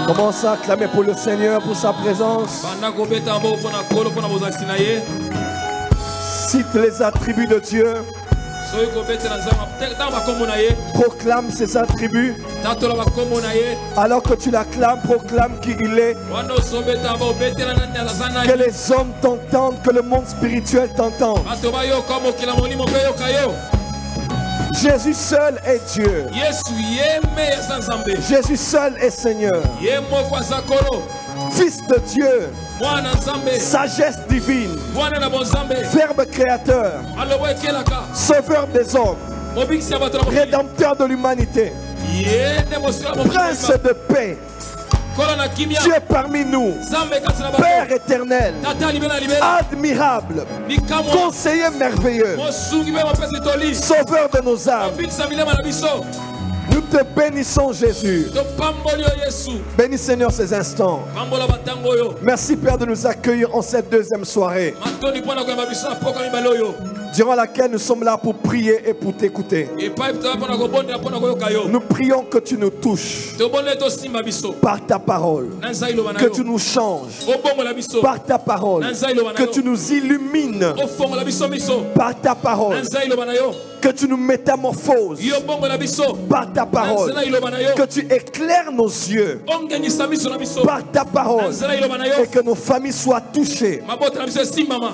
Commence à acclamer pour le Seigneur, pour sa présence. Cite les attributs de Dieu. Proclame ses attributs. Alors que tu l'acclames, proclame qui il est. Que les hommes t'entendent, que le monde spirituel t'entende. Jésus seul est Dieu. Jésus seul est Seigneur. Fils de Dieu. Sagesse divine. Verbe créateur. Sauveur des hommes. Rédempteur de l'humanité. Prince de paix. Dieu parmi nous, Père éternel, admirable, conseiller merveilleux, sauveur de nos âmes. Nous te bénissons, Jésus. Bénis, Seigneur, ces instants. Merci, Père, de nous accueillir en cette deuxième soirée, durant laquelle nous sommes là pour prier et pour t'écouter. Nous prions que tu nous touches par ta parole, que tu nous changes par ta parole, que tu nous illumines par ta parole, que tu nous métamorphoses par ta parole, que tu éclaires nos yeux par ta parole et que nos familles soient touchées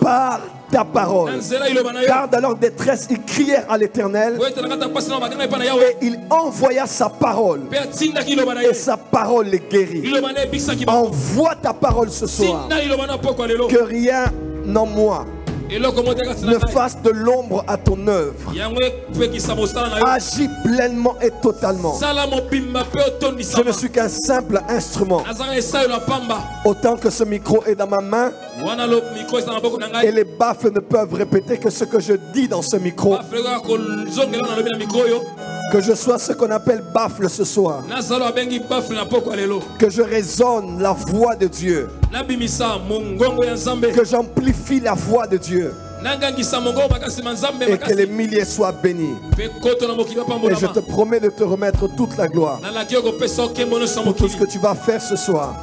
par ta parole. Car dans leur détresse, ils crièrent à l'Éternel et il envoya sa parole et sa parole les guérit. Envoie ta parole ce soir, que rien en moi ne fasse de l'ombre à ton œuvre. Agis pleinement et totalement. Je ne suis qu'un simple instrument. Autant que ce micro est dans ma main et les baffles ne peuvent répéter que ce que je dis dans ce micro. Que je sois ce qu'on appelle baffle ce soir. Que je résonne la voix de Dieu. Que j'amplifie la voix de Dieu. Et que les milliers soient bénis. Et je te promets de te remettre toute la gloire pour tout ce que tu vas faire ce soir.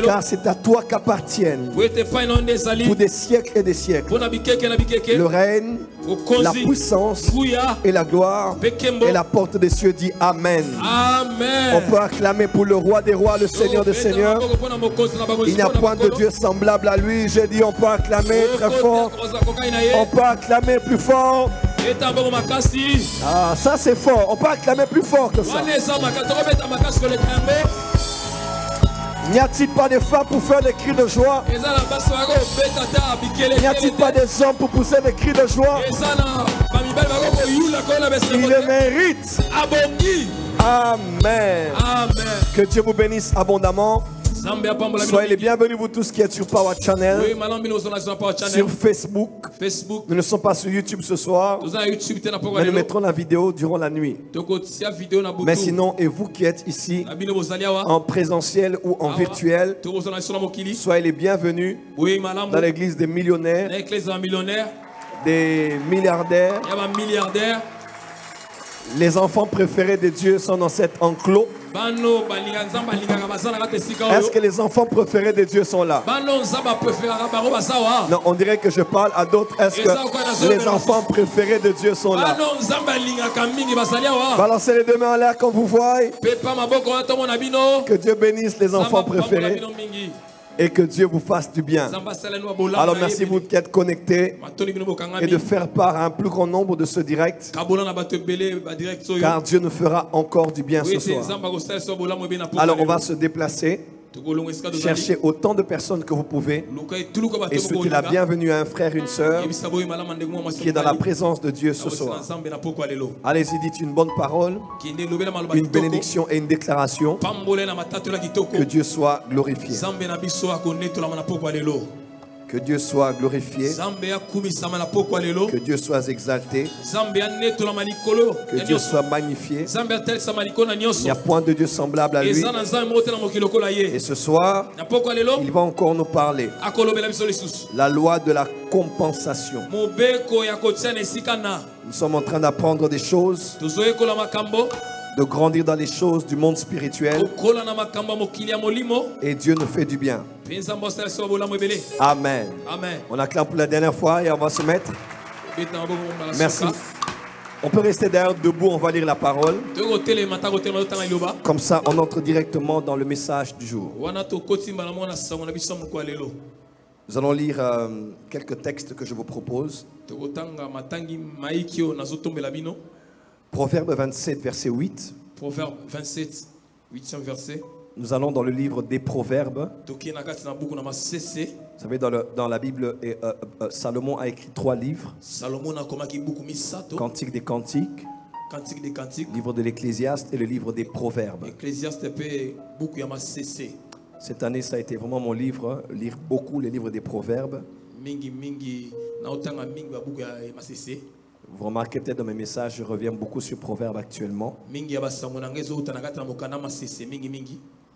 Car c'est à toi qu'appartiennent pour des siècles et des siècles le règne, la puissance et la gloire. Et la porte des cieux dit Amen. On peut acclamer pour le roi des rois, le Seigneur des seigneurs. Il n'y a point de Dieu semblable à lui. J'ai dit on peut acclamer très fort. On peut acclamer plus fort. Ah, ça c'est fort. On peut acclamer plus fort que ça. N'y a-t-il pas de femmes pour faire des cris de joie? N'y a-t-il pas des hommes pour pousser des cris de joie? Il le mérite. Amen. Que Dieu vous bénisse abondamment. Soyez les bienvenus, vous tous qui êtes sur Power Channel, sur Facebook. Nous ne sommes pas sur YouTube ce soir, mais nous mettrons la vidéo durant la nuit. Mais sinon, et vous qui êtes ici, en présentiel ou en virtuel, soyez les bienvenus dans l'église des millionnaires, des milliardaires. Les enfants préférés de Dieu sont dans cet enclos. Est-ce que les enfants préférés de Dieu sont là? Non, on dirait que je parle à d'autres. Est-ce que les enfants préférés de Dieu sont là? Balancez les deux mains en l'air quand vous voyez. Que Dieu bénisse les enfants préférés. Et que Dieu vous fasse du bien. Alors merci vous d'être connectés et de faire part à un plus grand nombre de ce direct. Car Dieu nous fera encore du bien ce soir. Alors on va se déplacer. Cherchez autant de personnes que vous pouvez et souhaitez la bienvenue à un frère, une sœur qui est dans la présence de Dieu ce soir. Allez-y, dites une bonne parole, une bénédiction et une déclaration. Que Dieu soit glorifié. Que Dieu soit glorifié. Que Dieu soit exalté. Que Dieu soit magnifié. Il n'y a point de Dieu semblable à lui. Et ce soir, il va encore nous parler. La loi de la compensation. Nous sommes en train d'apprendre des choses, de grandir dans les choses du monde spirituel. Et Dieu nous fait du bien. Amen. On acclame pour la dernière fois et on va se mettre. Merci. On peut rester d'ailleurs debout, on va lire la parole. Comme ça, on entre directement dans le message du jour. Nous allons lire quelques textes que je vous propose. Proverbe 27, verset 8. Proverbe 27, 8e verset. Nous allons dans le livre des Proverbes. Vous savez, dans la Bible, Salomon a écrit 3 livres. Cantique des Cantiques, livre de l'Ecclésiaste et le livre des Proverbes. Cette année, ça a été vraiment mon livre, lire beaucoup les livres des Proverbes. Vous remarquez peut-être dans mes messages, je reviens beaucoup sur Proverbes actuellement.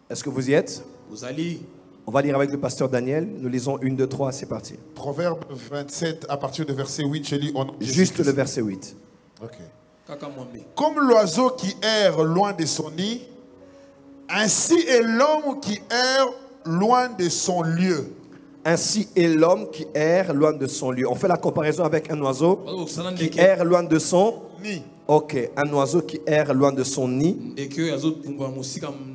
Est-ce que vous y êtes? On va lire avec le pasteur Daniel. Nous lisons 1, 2, 3, c'est parti. Proverbe 27, à partir du verset 8, je lis juste le verset 8. Okay. Comme l'oiseau qui erre loin de son nid, ainsi est l'homme qui erre loin de son lieu. Ainsi est l'homme qui erre loin de son lieu. On fait la comparaison avec un oiseau qui erre loin de son nid. Ok, un oiseau qui erre loin de son nid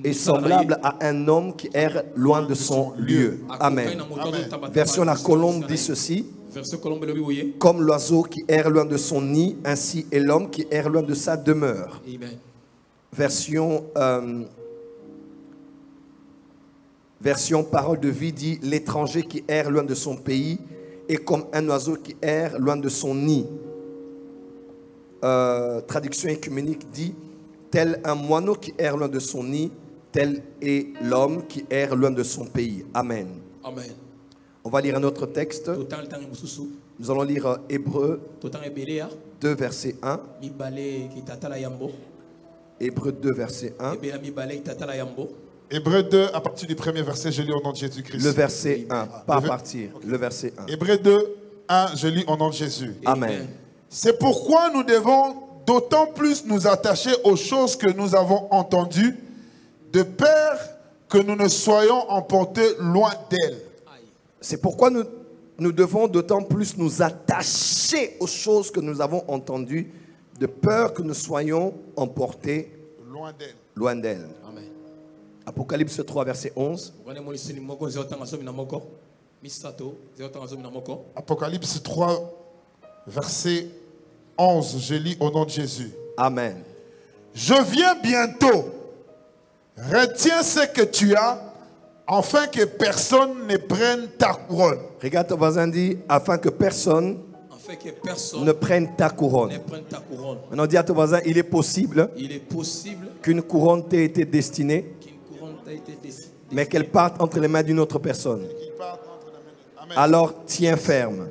est semblable à un homme qui erre loin de son lieu. Amen. Version La Colombe dit ceci. Comme l'oiseau qui erre loin de son nid, ainsi est l'homme qui erre loin de sa demeure. Version Parole de Vie dit l'étranger qui erre loin de son pays est comme un oiseau qui erre loin de son nid. Traduction écuménique dit tel un moineau qui erre loin de son nid, tel est l'homme qui erre loin de son pays. Amen. Amen. On va lire un autre texte. Nous allons lire Hébreux 2 verset 1. Hébreux 2 verset 1. Hébreux 2, à partir du premier verset, je lis au nom de Jésus-Christ. Le verset 1, pas à partir, le verset 1. Hébreux 2, 1, je lis au nom de Jésus. Amen. C'est pourquoi nous devons d'autant plus nous attacher aux choses que nous avons entendues, de peur que nous ne soyons emportés loin d'elles. C'est pourquoi nous devons d'autant plus nous attacher aux choses que nous avons entendues, de peur que nous soyons emportés loin d'elles. Amen. Apocalypse 3, verset 11. Apocalypse 3, verset 11, je lis au nom de Jésus. Amen. Je viens bientôt. Retiens ce que tu as, afin que personne ne prenne ta couronne. Regarde ton voisin, dit, afin que personne ne prenne ta couronne. Maintenant, dis à ton voisin, il est possible qu'une couronne t'ait été destinée, mais qu'elle parte entre les mains d'une autre personne. Alors tiens ferme.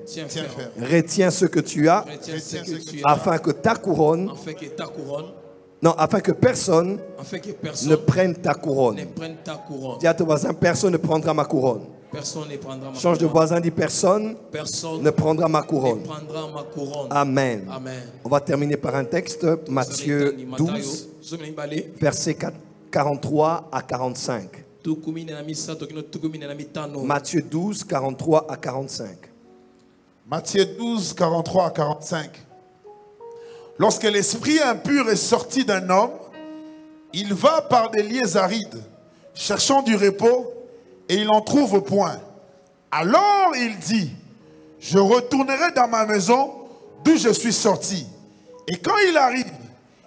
Retiens ce que tu as, afin que ta couronne, non, afin que personne ne prenne ta couronne. Dis à ton voisin, personne ne prendra ma couronne. Change de voisin, dit personne ne prendra ma couronne. Amen. On va terminer par un texte, Matthieu 12, versets 43 à 45. Matthieu 12, 43 à 45. Matthieu 12, 43 à 45. Lorsque l'esprit impur est sorti d'un homme, il va par des lieux arides, cherchant du repos, et il en trouve point. Alors il dit, je retournerai dans ma maison d'où je suis sorti. Et quand il arrive,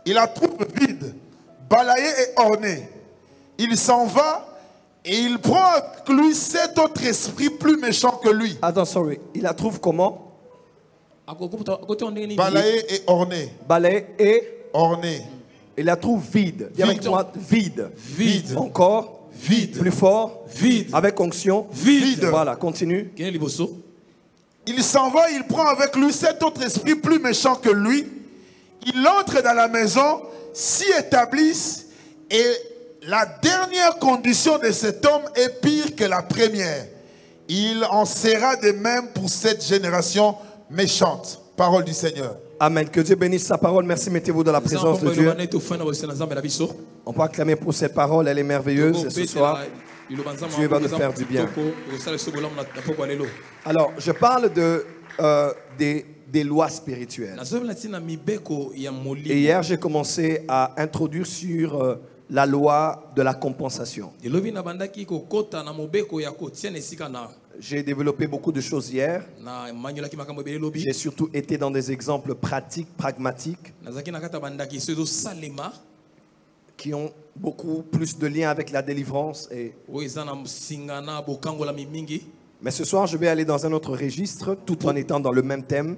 il la trouve vide, balayée et ornée. Il s'en va et il prend avec lui 7 autres esprits plus méchants que lui. Attends, sorry. Il la trouve comment? Balayée et ornée. Balayée et ornée. Il la trouve vide. Dis avec moi, vide. Vide. Encore. Vide. Plus fort. Vide. Avec onction. Vide. Voilà, continue. Il s'en va, il prend avec lui 7 autres esprits plus méchants que lui. Il entre dans la maison, s'y établissent, et la dernière condition de cet homme est pire que la première. Il en sera de même pour cette génération méchante. Parole du Seigneur. Amen. Que Dieu bénisse sa parole. Merci, mettez-vous dans la présence de Dieu. On peut acclamer pour cette parole, elle est merveilleuse. Et ce soir, Dieu va nous faire du bien. Alors, je parle des lois spirituelles. Et hier, j'ai commencé à introduire sur la loi de la compensation. J'ai développé beaucoup de choses hier. J'ai surtout été dans des exemples pratiques, pragmatiques, qui ont beaucoup plus de liens avec la délivrance. Mais ce soir, je vais aller dans un autre registre, tout en étant dans le même thème.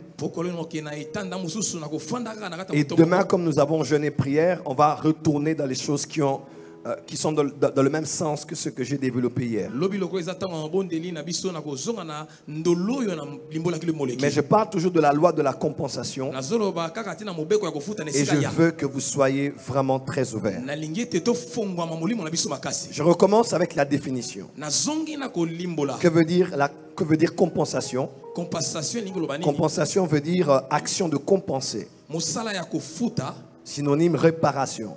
Et demain, comme nous avons jeûné prière, on va retourner dans les choses qui sont dans le même sens que ce que j'ai développé hier. Mais je parle toujours de la loi de la compensation. Et je veux que vous soyez vraiment très ouverts. Je recommence avec la définition. Que veut dire compensation? Compensation veut dire action de compenser. Synonyme réparation.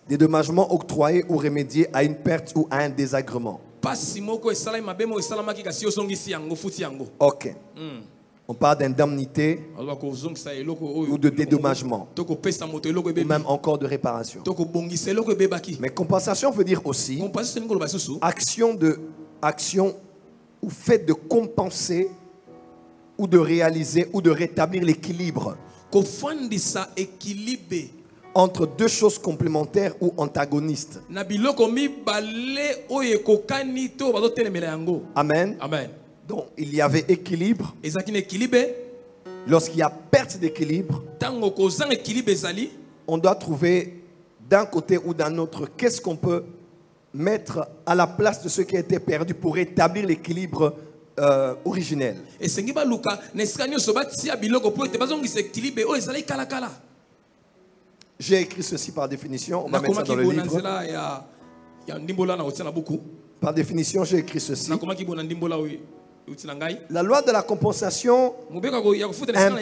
Dédommagement octroyé ou remédié à une perte ou à un désagrément. Ok. On parle d'indemnité ou de dédommagement ou même encore de réparation. Mais compensation veut dire aussi action ou fait de compenser ou de réaliser ou de rétablir l'équilibre entre deux choses complémentaires ou antagonistes. Amen. Amen. Donc il y avait équilibre. Lorsqu'il y a perte d'équilibre, on doit trouver d'un côté ou d'un autre qu'est-ce qu'on peut mettre à la place de ce qui a été perdu pour rétablir l'équilibre originel. J'ai écrit ceci par définition. On va mettre ça dans le livre. Par définition, j'ai écrit ceci. La loi de la compensation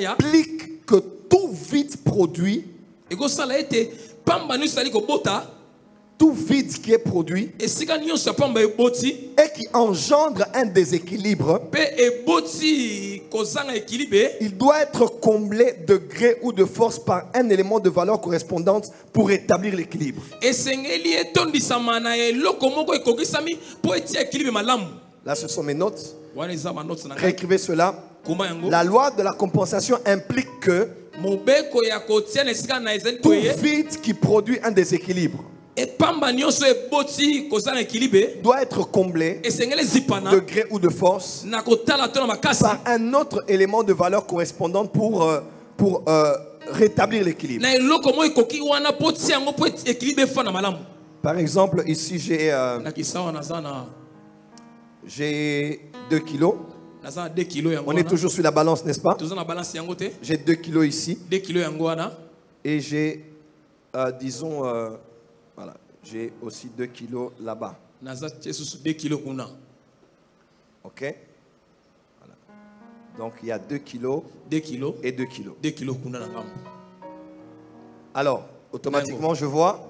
implique que tout vide produit, tout vide qui est produit et qui engendre un déséquilibre, il doit être comblé de gré ou de force par un élément de valeur correspondante pour établir l'équilibre. Là, ce sont mes notes. Réécrivez cela. La loi de la compensation implique que tout vide qui produit un déséquilibre doit être comblé de gré ou de force par un autre élément de valeur correspondante pour rétablir l'équilibre. Par exemple, ici j'ai 2 kilos. On est toujours sur la balance, n'est-ce pas? J'ai 2 kilos ici. Et j'ai, disons, voilà, j'ai aussi 2 kilos là-bas. Ok? Voilà. Donc il y a 2 kilos et 2 kilos. Alors, automatiquement, je vois.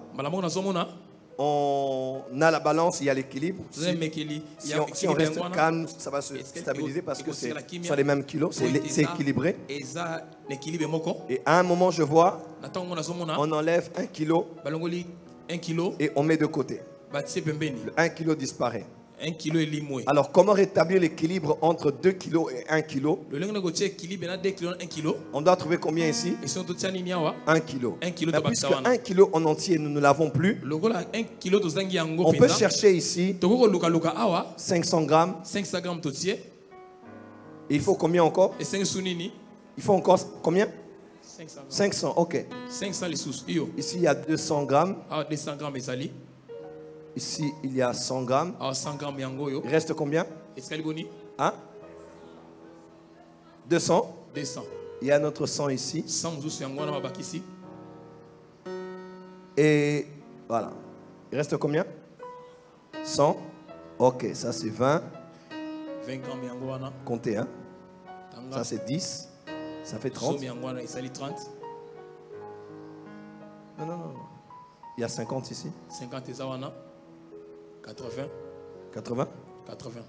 On a la balance, il y a l'équilibre. Si on reste calme, ça va se stabiliser parce que ce sont les mêmes kilos, c'est équilibré. Et à un moment, je vois, on enlève 1 kilo et on met de côté. Le 1 kilo disparaît. Alors, comment rétablir l'équilibre entre 2 kilos et 1 kilo? On doit trouver combien ici? 1 kilo. Mais puisque 1 kilo en entier, nous ne l'avons plus, on peut chercher ici 500 grammes. Et il faut combien encore? Il faut encore combien? 500, ok. Ici, il y a 200 grammes. Ici, il y a 100 grammes. Il reste combien? Hein? 200. Il y a notre 100 ici. Et voilà. Il reste combien? 100. Ok, ça c'est 20. Comptez, hein? Ça c'est 10. Ça fait 30. Non. Il y a 50 ici. 50 80. 80. 80.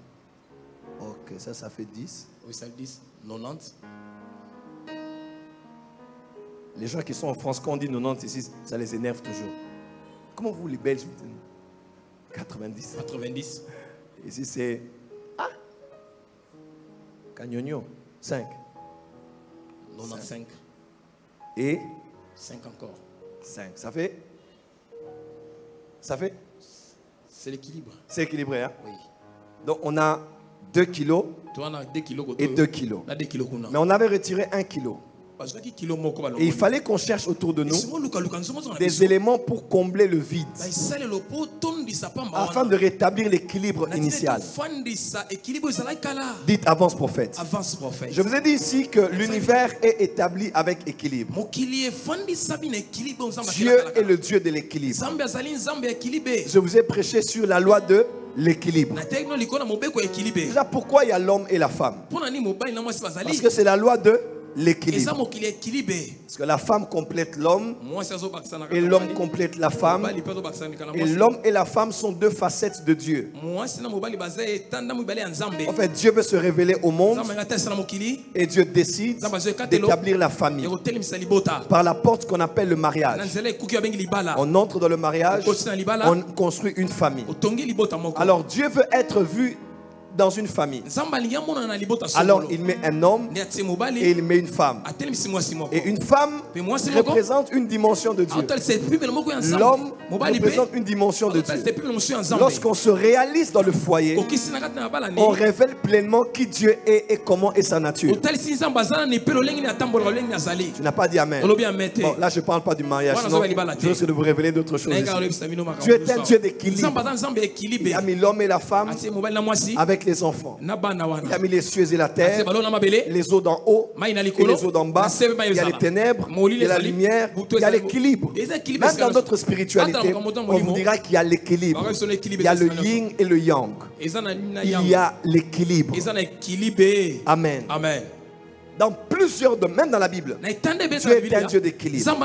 Ok, ça fait 10. Oui, ça fait 10. 90. Les gens qui sont en France, quand on dit 90 ici, ça les énerve toujours. Comment vous, les Belges, vous dites 90. 90. Ici, c'est... Ah Cagnogno. 5. 95. Et 5 encore. 5. Ça fait C'est l'équilibre. C'est équilibré, hein? Oui. Donc, on a 2 kilos et 2 kilos. Mais on avait retiré 1 kilo. Et il fallait qu'on cherche autour de nous des éléments pour combler le vide, afin de rétablir l'équilibre initial. Dites avance prophète. Je vous ai dit ici que l'univers est établi avec équilibre. Dieu est le Dieu de l'équilibre. Je vous ai prêché sur la loi de l'équilibre. Déjà, pourquoi il y a l'homme et la femme? Parce que c'est la loi de l'équilibre. Parce que la femme complète l'homme et l'homme complète la femme. Et l'homme et la femme sont deux facettes de Dieu. En fait, Dieu veut se révéler au monde et Dieu décide d'établir la famille par la porte qu'on appelle le mariage. On entre dans le mariage, on construit une famille. Alors Dieu veut être vu dans une famille. Alors il met un homme et il met une femme. Et une femme représente une dimension de Dieu. L'homme représente une dimension de Dieu. Lorsqu'on se réalise dans le foyer, on révèle pleinement qui Dieu est et comment est sa nature. Tu n'as pas dit amen. Bon, là je ne parle pas du mariage, sinon je risque de vous révéler d'autres choses ici. Dieu est un Dieu d'équilibre. Il a mis l'homme et la femme avec les enfants. Il a mis les cieux et la terre, les eaux d'en haut et les eaux d'en bas. Il y a les ténèbres, il y a la lumière, il y a l'équilibre. Même dans notre spiritualité, on vous dira qu'il y a l'équilibre. Il y a le yin et le yang. Il y a l'équilibre. Amen. Dans plusieurs domaines, même dans la Bible, Dieu est un Dieu d'équilibre.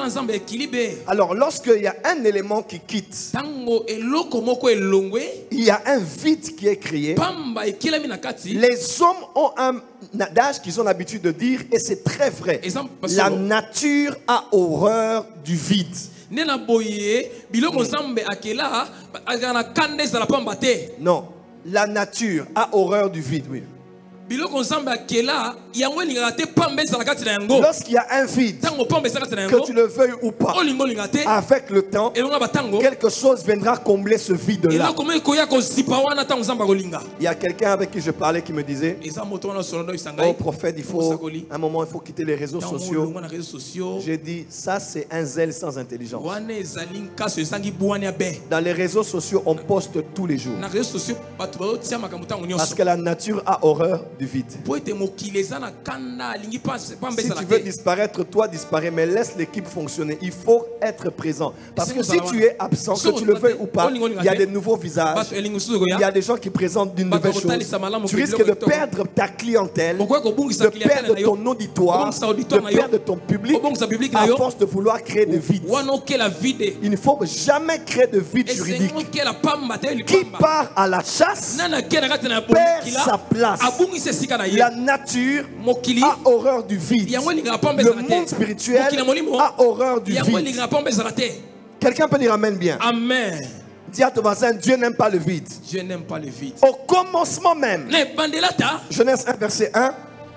Alors, lorsqu'il y a un élément qui quitte, il y a un vide qui est créé. Les hommes ont un adage qu'ils ont l'habitude de dire, et c'est très vrai. La nature a horreur du vide. Non, la nature a horreur du vide, oui. Lorsqu'il y a un vide, que tu le veuilles ou pas, avec le temps, quelque chose viendra combler ce vide-là. Il y a quelqu'un avec qui je parlais qui me disait: oh prophète, à un moment il faut quitter les réseaux sociaux. J'ai dit, ça c'est un zèle sans intelligence. Dans les réseaux sociaux on poste tous les jours, parce que la nature a horreur du vide. Si tu veux disparaître, toi disparais, mais laisse l'équipe fonctionner. Il faut être présent, parce que si tu es absent, que tu le veuilles ou pas, il y a des nouveaux visages, il y a des gens qui présentent d'une nouvelle chose. Tu risques de perdre ta clientèle, de perdre ton auditoire, de perdre ton public à force de vouloir créer des vides. Il ne faut jamais créer de vide juridique. Qui part à la chasse perd sa place. La nature a horreur du vide. Le monde spirituel a horreur du vide. Quelqu'un peut dire amen bien. Amen. Dis à ton voisin, Dieu n'aime pas le vide. Dieu n'aime pas le vide. Au commencement même, Genèse 1 verset 1,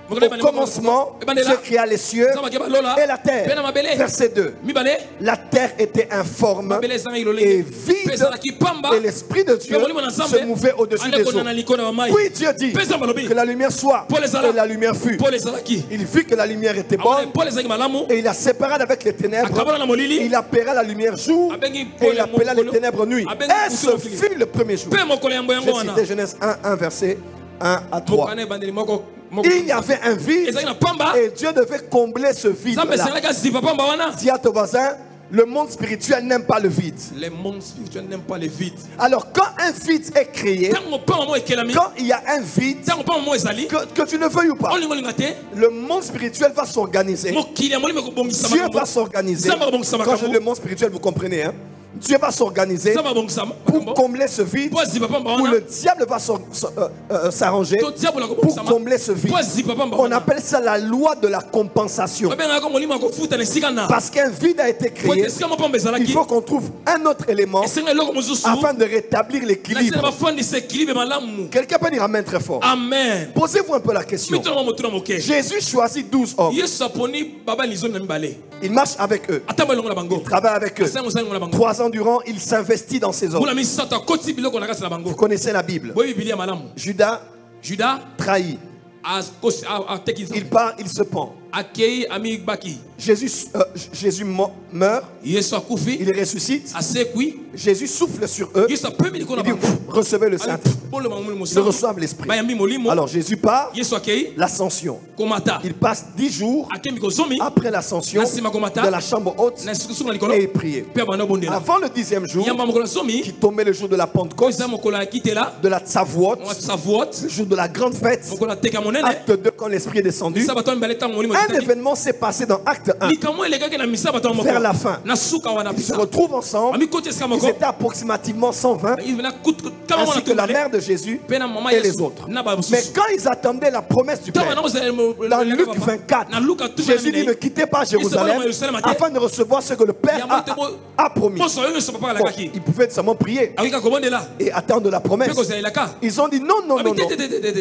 au commencement, Dieu créa les cieux et la terre. Verset 2. La terre était informe et vide, et l'Esprit de Dieu se mouvait au-dessus des eaux. Puis Dieu dit que la lumière soit, et la lumière fut. Il vit que la lumière était bonne, et il la sépara avec les ténèbres. Il appela la lumière jour, et il appela les ténèbres nuit. Et ce fut le premier jour. J'ai cité Genèse 1 verset 1 à 3. Il y avait un vide et Dieu devait combler ce vide-là. Dis à ton voisin, Le monde spirituel n'aime pas le vide. Les mondes spirituels n'aiment pas les vides. Alors quand un vide est créé, quand il y a un vide, que tu ne veuilles ou pas, le monde spirituel va s'organiser. Dieu va s'organiser. Quand je dis le monde spirituel, vous comprenez, hein? Dieu va s'organiser pour combler ce vide, où le diable va s'arranger pour combler ce vide. On appelle ça la loi de la compensation. Parce qu'un vide a été créé, il faut qu'on trouve un autre élément afin de rétablir l'équilibre. Quelqu'un peut dire amen très fort. Amen. Posez-vous un peu la question. Jésus choisit 12 hommes. Il marche avec eux. Il travaille avec eux. 3 ans durant, il s'investit dans ces hommes. Vous connaissez la Bible. Judas trahit. Il part, il se pend. Jésus meurt, il ressuscite, Jésus souffle sur eux, il dit recevez le Saint, ils reçoivent l'Esprit. Alors Jésus part, l'ascension. Il passe 10 jours après l'ascension de la chambre haute et il priait. Avant le 10e jour, qui tombait le jour de la Pentecôte, de la Tsavouot, le jour de la grande fête, acte 2 quand l'Esprit est descendu, un événement s'est passé dans acte 1 vers la fin. Ils se retrouvent ensemble. Ils étaient approximativement 120, ainsi que la mère de Jésus et les autres. Mais quand ils attendaient la promesse du Père, dans Luc 24, Jésus dit ne quittez pas Jérusalem afin de recevoir ce que le Père a promis. Bon, ils pouvaient seulement prier et attendre la promesse. Ils ont dit non, non, non, non.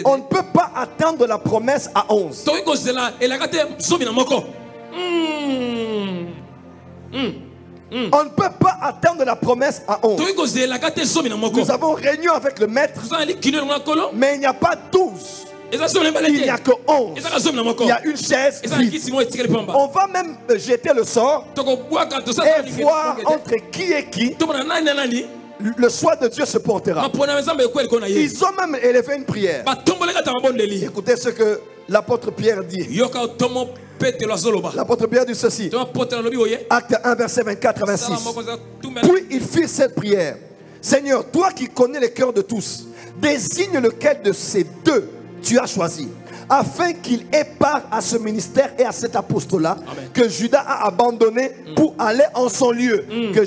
On ne peut pas attendre la promesse à 11. On ne peut pas attendre la promesse à 11. Nous avons réunion avec le maître, mais il n'y a pas 12. Il n'y a que 11. Il y a une chaise vide. On va même jeter le sort et voir entre qui et qui le choix de Dieu se portera. Ils ont même élevé une prière. Écoutez ce que l'apôtre Pierre dit. L'apôtre Pierre dit ceci. Acte 1, verset 24 à 26. Puis il fit cette prière. Seigneur, toi qui connais les cœurs de tous, désigne lequel de ces deux tu as choisi, afin qu'il ait part à ce ministère et à cet apostolat que Judas a abandonné pour aller en son lieu. Que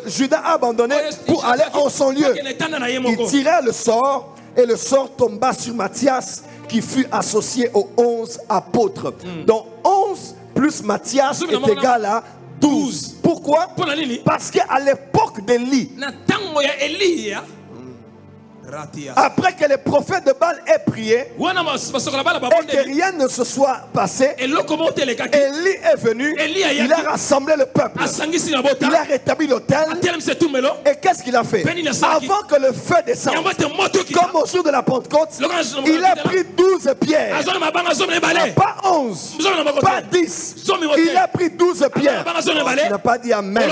Judas a abandonné pour aller en son lieu. Il tira le sort et le sort tomba sur Matthias qui fut associé aux 11 apôtres. Donc 11 plus Matthias est égal à 12. Pourquoi? Parce qu'à l'époque d'Élie, après que les prophètes de Baal aient prié et que rien ne se soit passé, Élie est venu, il a rassemblé le peuple, il a rétabli l'autel. Et qu'est-ce qu'il a fait? Avant que le feu descende, comme au jour de la Pentecôte, il a pris 12 pierres, pas 11, pas 10. Il a pris 12 pierres. Il n'a pas dit amen.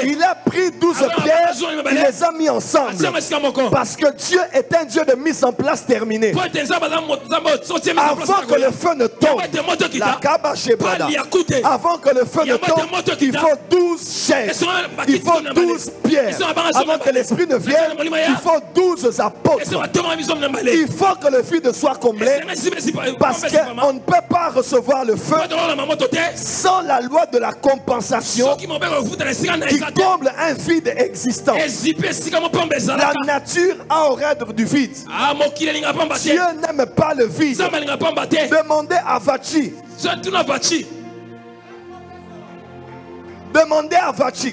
Il a pris 12 pierres, il les a mis ensemble parce que Dieu est un Dieu de mise en place terminée. Avant que le feu ne tombe, avant que le feu ne tombe, il faut 12 chaises, il faut 12 pierres. Avant que l'Esprit ne vienne, il faut 12 apôtres. Il faut que le vide soit comblé, parce qu'on ne peut pas recevoir le feu sans la loi de la compensation qui comble un vide existant. La nature a horreur du vide. Dieu n'aime pas le vide. Demandez à Vachi. Demandez à Vachi.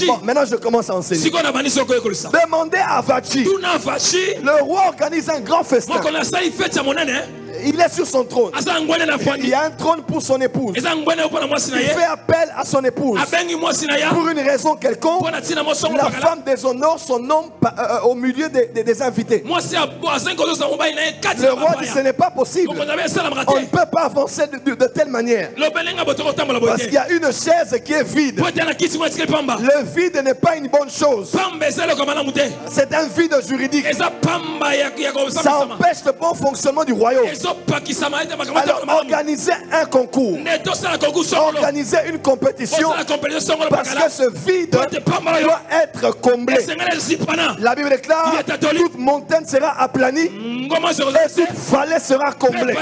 Bon, maintenant je commence à enseigner. Demandez à Vachi. Le roi organise un grand festin. Il est sur son trône. Il y a un trône pour son épouse. Il fait appel à son épouse. Pour une raison quelconque, la femme déshonore son homme au milieu des invités. Le roi dit ce n'est pas possible. On ne peut pas avancer de telle manière. Parce qu'il y a une chaise qui est vide. Le vide n'est pas une bonne chose. C'est un vide juridique. Ça empêche le bon fonctionnement du royaume. Alors organisez un concours. Organisez une compétition. Parce que ce vide doit être comblé. La Bible déclare toute montagne sera aplanie et toute vallée sera comblée.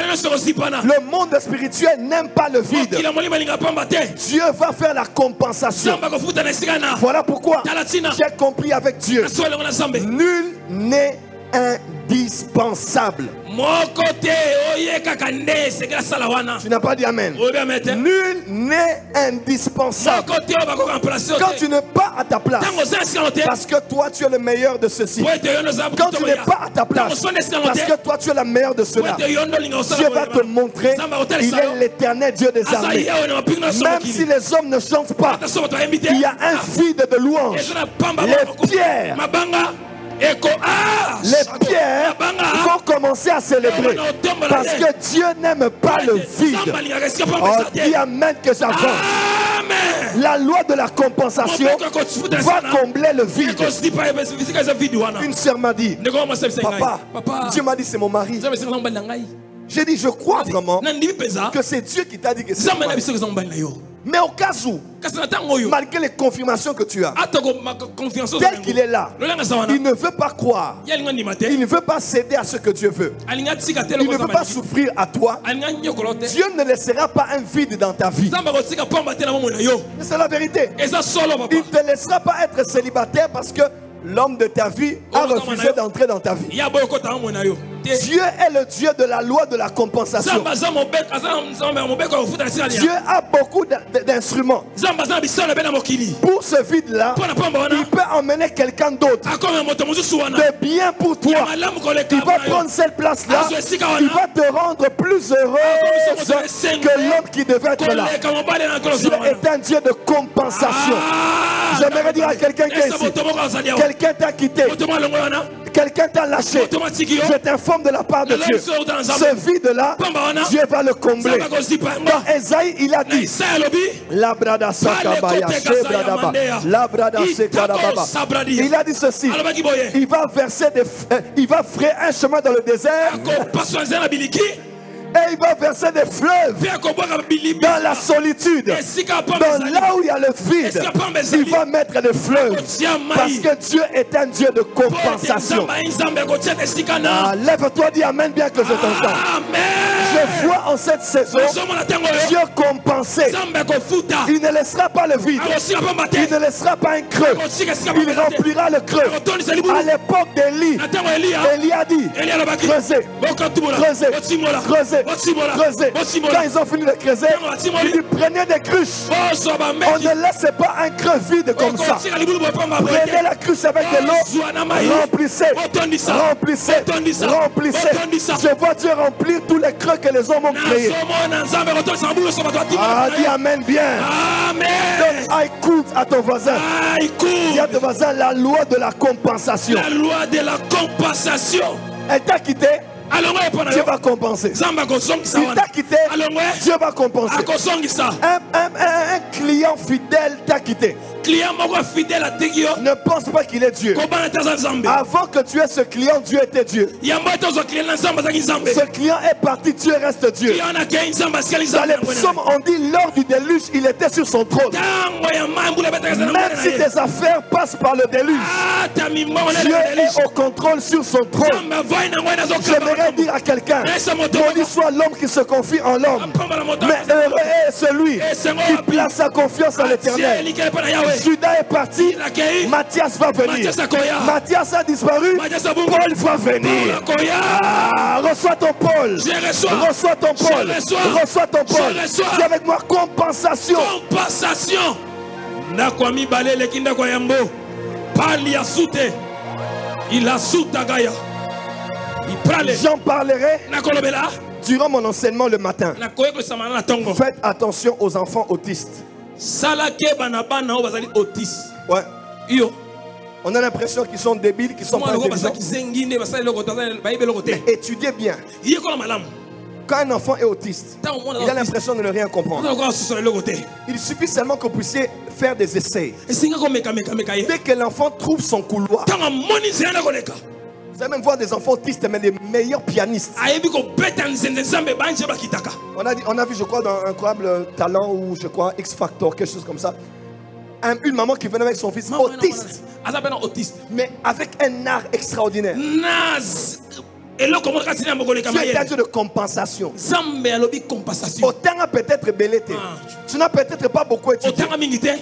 Le monde spirituel n'aime pas le vide. Dieu va faire la compensation. Voilà pourquoi j'ai compris avec Dieu. Nul n'est indispensable. Tu n'as pas dit amen. Nul n'est indispensable. Quand tu n'es pas à ta place, parce que toi tu es le meilleur de ceci. Quand tu n'es pas à ta place, parce que toi tu es la meilleure de cela, Dieu va te montrer. Il est l'éternel Dieu des armées. Même si les hommes ne chantent pas, il y a un vide de louange. Les pierres, les pierres vont commencer à célébrer parce que Dieu n'aime pas le vide. Oh, dis amen que j'avance. La loi de la compensation va combler le vide. Une sœur m'a dit, papa, Dieu m'a dit c'est mon mari. J'ai dit je crois vraiment que c'est Dieu qui t'a dit que c'est mon mari. Mais au cas où, malgré les confirmations que tu as, tel qu'il est là, il ne veut pas croire. Il ne veut pas céder à ce que Dieu veut. Il ne veut pas souffrir à toi. Dieu ne laissera pas un vide dans ta vie. C'est la vérité. Il ne te laissera pas être célibataire parce que l'homme de ta vie a refusé d'entrer dans ta vie. Dieu est le Dieu de la loi de la compensation. Dieu a beaucoup d'instruments. Pour ce vide-là, il peut emmener quelqu'un d'autre de bien pour toi. Il va prendre cette place-là. Il va te rendre plus heureuse que l'homme qui devait être là. Dieu est un Dieu de compensation. J'aimerais dire à quelqu'un qui est ici, quelqu'un t'a quitté, quelqu'un t'a lâché. Je t'informe de la part de Dieu. Ce vide-là, Dieu va le combler. Dans Esaïe, il a dit il a dit ceci. Il va frayer un chemin dans le désert. Et il va verser des fleuves dans la solitude. Dans là où il y a le vide, il va mettre des fleuves. Parce que Dieu est un Dieu de compensation. Lève-toi, dis amen bien que je t'entends. Je vois en cette saison Dieu compenser. Il ne laissera pas le vide. Il ne laissera pas un creux. Il remplira le creux. À l'époque d'Élie, Élie a dit creusez, creusez, creusez. Quand ils ont fini de creuser, ils lui prenaient des cruches. On ne laisse pas un creux vide comme ça. Prenez la cruche avec de l'eau, remplissez, remplissez, remplissez. Je vois Dieu remplir tous les creux que les hommes ont créés. Ah, dis amen bien. Donc, écoute à ton voisin. Dis à ton voisin la loi de la compensation. La loi de la compensation. Elle t'a quitté. Dieu va compenser. Il t'a quitté. Dieu va compenser. Un client fidèle t'a quitté. Ne pense pas qu'il est Dieu. Avant que tu aies ce client, Dieu était Dieu. Ce client est parti, Dieu reste Dieu. Dans les psaumes, on dit lors du déluge, il était sur son trône. Même si tes affaires passent par le déluge, Dieu est au contrôle sur son trône. J'aimerais dire à quelqu'un, maudit soit l'homme qui se confie en l'homme, mais heureux est celui qui place sa confiance en l'Éternel. Judas est parti, Matthias va venir. Matthias a disparu, Paul va venir. Ah, reçois ton Paul. Reçois ton Paul. Reçois ton Paul. Dis avec moi compensation. Compensation. Nakwami balele kinda kwa yambo. Pali asute. Il asute gaya. J'en parlerai durant mon enseignement le matin. Faites attention aux enfants autistes. Ouais. On a l'impression qu'ils sont débiles, qu'ils sont pas intelligents. Mais étudiez bien. Quand un enfant est autiste, il a l'impression de ne rien comprendre. Il suffit seulement que vous puissiez faire des essais. Dès que l'enfant trouve son couloir, Vous allez même voir des enfants autistes, mais les meilleurs pianistes. On a vu, je crois, dans Incroyable Talent ou je crois X Factor, quelque chose comme ça. Une maman qui venait avec son fils autiste, mais avec un art extraordinaire. Dieu est un Dieu de compensation. Autant a peut-être belleté. Tu n'as peut-être pas beaucoup étudié.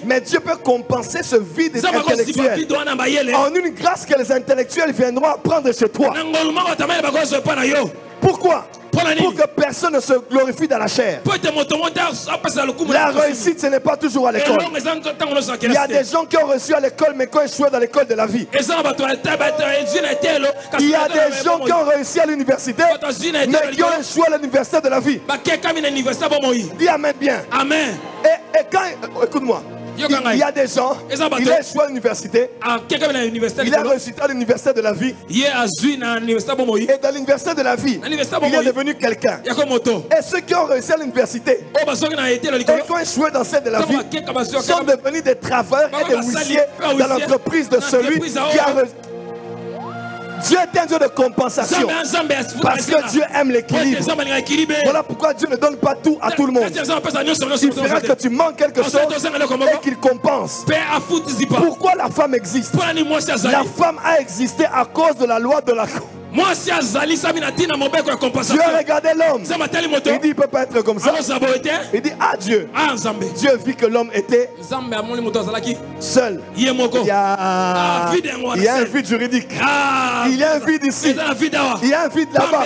Mais Dieu peut compenser ce vide intellectuel en une grâce que les intellectuels viendront apprendre chez toi. Pourquoi? Pour que personne ne se glorifie dans la chair. La réussite, ce n'est pas toujours à l'école. Il y a des gens qui ont reçu à l'école, mais qui ont échoué dans l'école de la vie. Il y a des gens qui ont réussi à l'université, mais qui ont échoué à l'université de la vie. Dis Amen bien. Amen. Et quand, écoute-moi. Il y a des gens, il a échoué à l'université, il a réussi à l'université de la vie, et dans l'université de la vie, il est devenu quelqu'un. Et ceux qui ont réussi à l'université et qui ont échoué dans celle de la vie sont devenus des travailleurs et des huissiers dans l'entreprise de celui qui a réussi. Dieu est un Dieu de compensation parce que Dieu aime l'équilibre. Voilà pourquoi Dieu ne donne pas tout à tout le monde. Il fera que tu manques quelque chose et qu'il compense. Pourquoi la femme existe? La femme a existé à cause de la loi de la Dieu a regardé l'homme. Il dit il ne peut pas être comme ça. Il dit ah Dieu. Dieu vit que l'homme était seul. Il y a un vide juridique. Il y a un vide ici. Il y a un vide là-bas.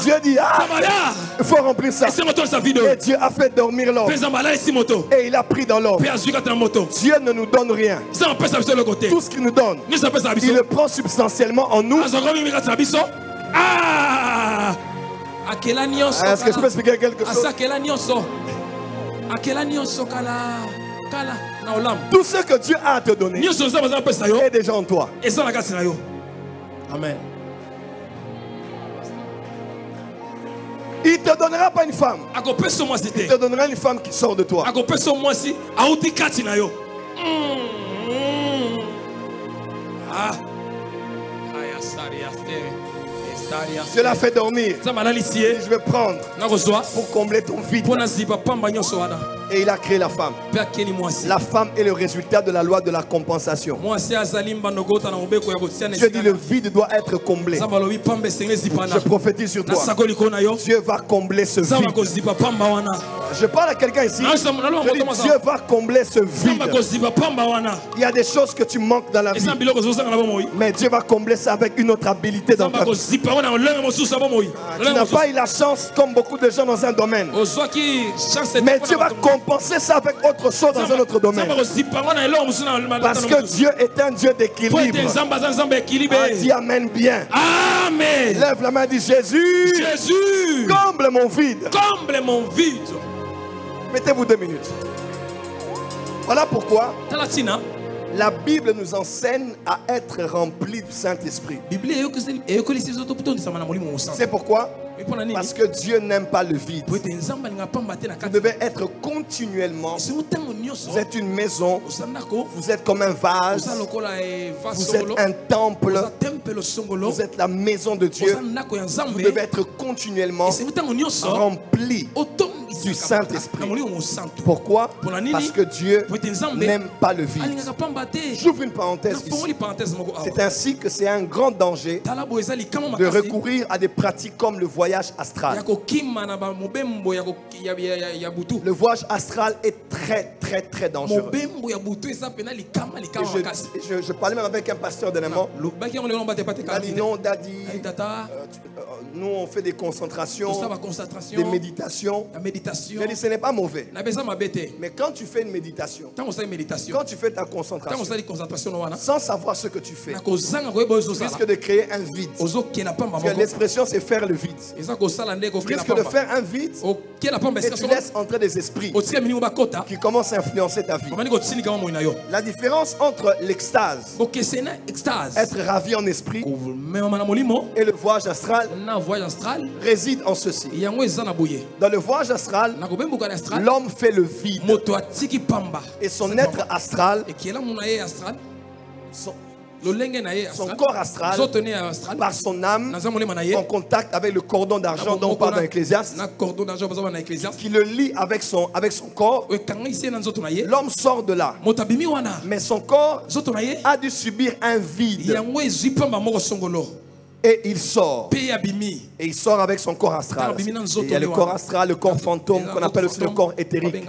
Dieu dit ah, il faut remplir ça. Et Dieu a fait dormir l'homme. Et il a pris dans l'homme. Dieu ne nous donne rien. Tout ce qu'il nous donne, il le prend substantiellement en nous. Est-ce que je peux expliquer quelque chose? Tout ce que Dieu a à te donner est déjà en toi. Amen. Il ne te donnera pas une femme. Il te donnera une femme qui sort de toi. Dieu l'a fait dormir. Je vais prendre pour combler ton vide. Et il a créé la femme. La femme est le résultat de la loi de la compensation. Dieu dit le vide doit être comblé. Je prophétise sur toi. Dieu va combler ce vide. Je parle à quelqu'un ici. Je dis, Dieu va combler ce vide. Il y a des choses que tu manques dans la vie. Mais Dieu va combler ça avec une autre habilité dans ta vie. Tu n'as pas eu la chance comme beaucoup de gens dans un domaine. Mais Dieu va compenser ça avec autre chose dans un autre domaine. Parce que Dieu est un Dieu d'équilibre. Dis Amen bien. Amen. Lève la main et dis Jésus. Jésus. Comble mon vide. Comble mon vide. Mettez-vous 2 minutes. Voilà pourquoi la Bible nous enseigne à être rempli du Saint-Esprit. C'est pourquoi? Parce que Dieu n'aime pas le vide. Vous devez être continuellement. Vous êtes une maison. Vous êtes comme un vase. Vous êtes un temple. Vous êtes la maison de Dieu. Vous devez être continuellement rempli du Saint-Esprit. Pourquoi? Parce que Dieu n'aime pas le vide. J'ouvre une parenthèse ici. C'est ainsi que c'est un grand danger de recourir à des pratiques comme le voyage astral. Le voyage astral est très dangereux. Je parlais même avec un pasteur dernièrement. Il a dit non, Daddy, nous on fait des concentrations, des méditations. Je dis ce n'est pas mauvais. Mais quand tu fais une méditation, quand tu fais ta concentration, sans savoir ce que tu fais, tu risques de créer un vide. Parce que l'expression c'est faire le vide. Tu risques de faire un vide et tu laisses entrer des esprits qui commencent à influencer ta vie. La différence entre l'extase, être ravi en esprit, et le voyage astral réside en ceci. Dans le voyage astral, l'homme fait le vide. Et son être astral, son corps astral, par son âme, en contact avec le cordon d'argent dont on parle dans l'Ecclésiaste, qui le lie avec son corps. L'homme sort de là, mais son corps a dû subir un vide. Et il sort. Et il sort avec son corps astral. Il y a le corps astral, le corps fantôme, qu'on appelle aussi le corps éthérique.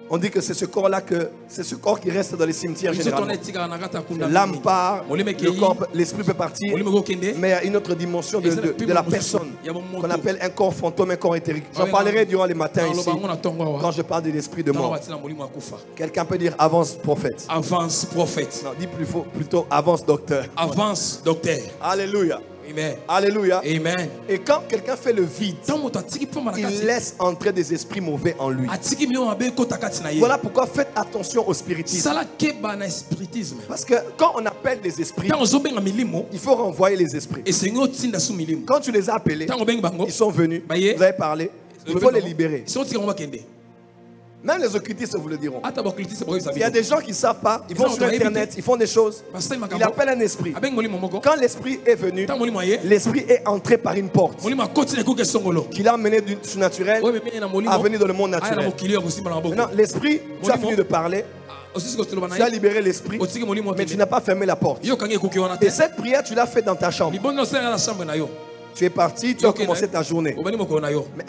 On dit que c'est ce corps-là, c'est ce corps qui reste dans les cimetières généralement. L'âme part, l'esprit peut partir, mais il y a une autre dimension de la personne qu'on appelle un corps fantôme, un corps éthérique. J'en parlerai durant les matins ici, quand je parle de l'esprit de mort. Quelqu'un peut dire avance prophète. Avance prophète. Non, dis plutôt avance docteur. Avance docteur. Alléluia. Amen. Alléluia. Amen. Et quand quelqu'un fait le vide, il laisse entrer des esprits mauvais en lui. Voilà pourquoi faites attention au spiritisme. Parce que quand on appelle des esprits, il faut renvoyer les esprits. Quand tu les as appelés, ils sont venus, vous avez parlé, il faut les libérer. Même les occultistes vous le diront. Il y a des gens qui ne savent pas, ils vont sur internet, ils font des choses, ils appellent un esprit. Quand l'esprit est venu, l'esprit est entré par une porte qui l'a amené du surnaturel à venir dans le monde naturel. Maintenant, l'esprit, tu as fini de parler, tu as libéré l'esprit, mais tu n'as pas fermé la porte. Et cette prière, tu l'as faite dans ta chambre. Tu es parti, tu as commencé ta journée. Mais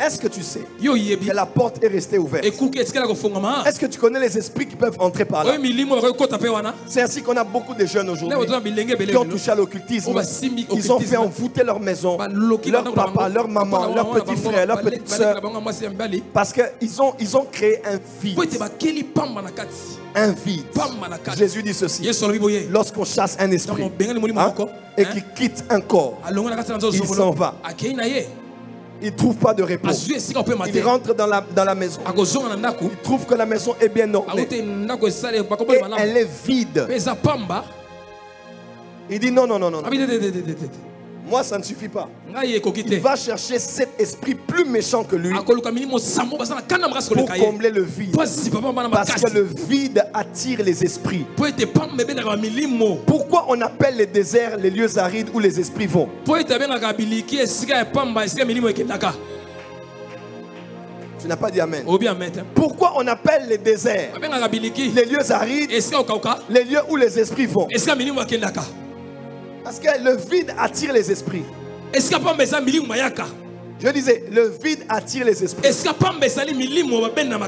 est-ce que tu sais que la porte est restée ouverte? Est-ce que tu connais les esprits qui peuvent entrer par là? C'est ainsi qu'on a beaucoup de jeunes aujourd'hui qui ont touché à l'occultisme. Ils ont fait envoûter leur maison, leur papa, leur maman, leur petit frère, leur petite soeur, parce qu'ils ont créé un vide. Un vide. Jésus dit ceci: lorsqu'on chasse un esprit et qu'il quitte un corps, il s'en va. Il ne trouve pas de réponse. Il rentre dans la maison. Il trouve que la maison est bien ornée et elle est vide. Il dit non, non, non, non. Moi, ça ne suffit pas. Il va chercher cet esprit plus méchant que lui pour combler le vide. Parce que le vide attire les esprits. Pourquoi on appelle les déserts les lieux arides où les esprits vont? Tu n'as pas dit amen. Pourquoi on appelle les déserts les lieux arides, les lieux où les esprits vont? Parce que le vide attire les esprits. Je disais, le vide attire les esprits.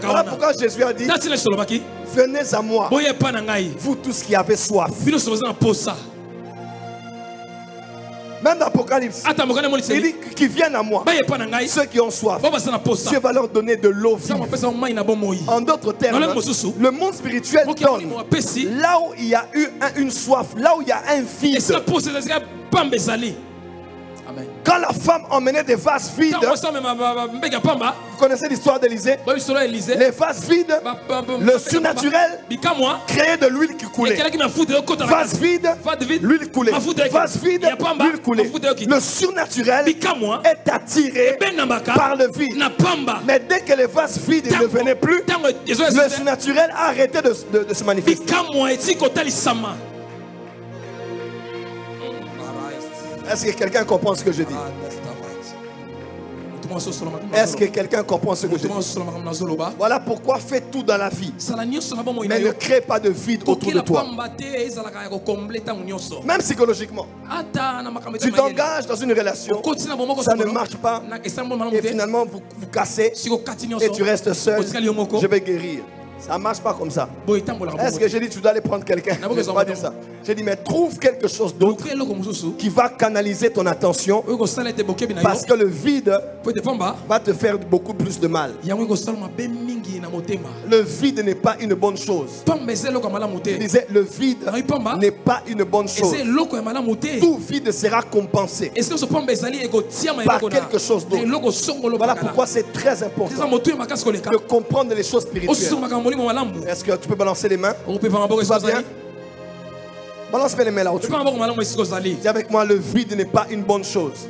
Voilà pourquoi Jésus a dit: venez à moi, vous tous qui avez soif. Même dans l'Apocalypse, il dit qu'ils viennent à moi, ceux qui ont soif. Dieu va leur donner de l'eau vive. En d'autres termes, le monde spirituel donne là où il y a eu une soif, là où il y a un vide. Quand la femme emmenait des vases vides, vous connaissez l'histoire d'Élisée, les vases vides, le surnaturel créait de l'huile qui coulait. Vase vide, l'huile coulait. Vase vide, l'huile coulait. Le surnaturel est attiré par le vide. Mais dès que les vases vides ne venaient plus, le surnaturel a arrêté de se manifester. Est-ce que quelqu'un comprend ce que je dis? Est-ce que quelqu'un comprend ce que je dis? Voilà pourquoi fais tout dans la vie, mais ne crée pas de vide autour de toi. Même psychologiquement, tu t'engages dans une relation, ça ne marche pas, et finalement vous cassez et tu restes seul. Je vais guérir. Ça ne marche pas comme ça. Est-ce que j'ai dit tu dois aller prendre quelqu'un? Je ne vais pas dire ça. J'ai dit mais trouve quelque chose d'autre qui va canaliser ton attention, parce que le vide va te faire beaucoup plus de mal. Le vide n'est pas une bonne chose. Je disais, le vide n'est pas une bonne chose. Tout vide sera compensé par quelque chose d'autre. Voilà pourquoi c'est très important de comprendre les choses spirituelles. Est-ce que tu peux balancer les mains? Tout va bien? Balance les mains là-dessus. Dis avec moi, le vide n'est pas une bonne chose.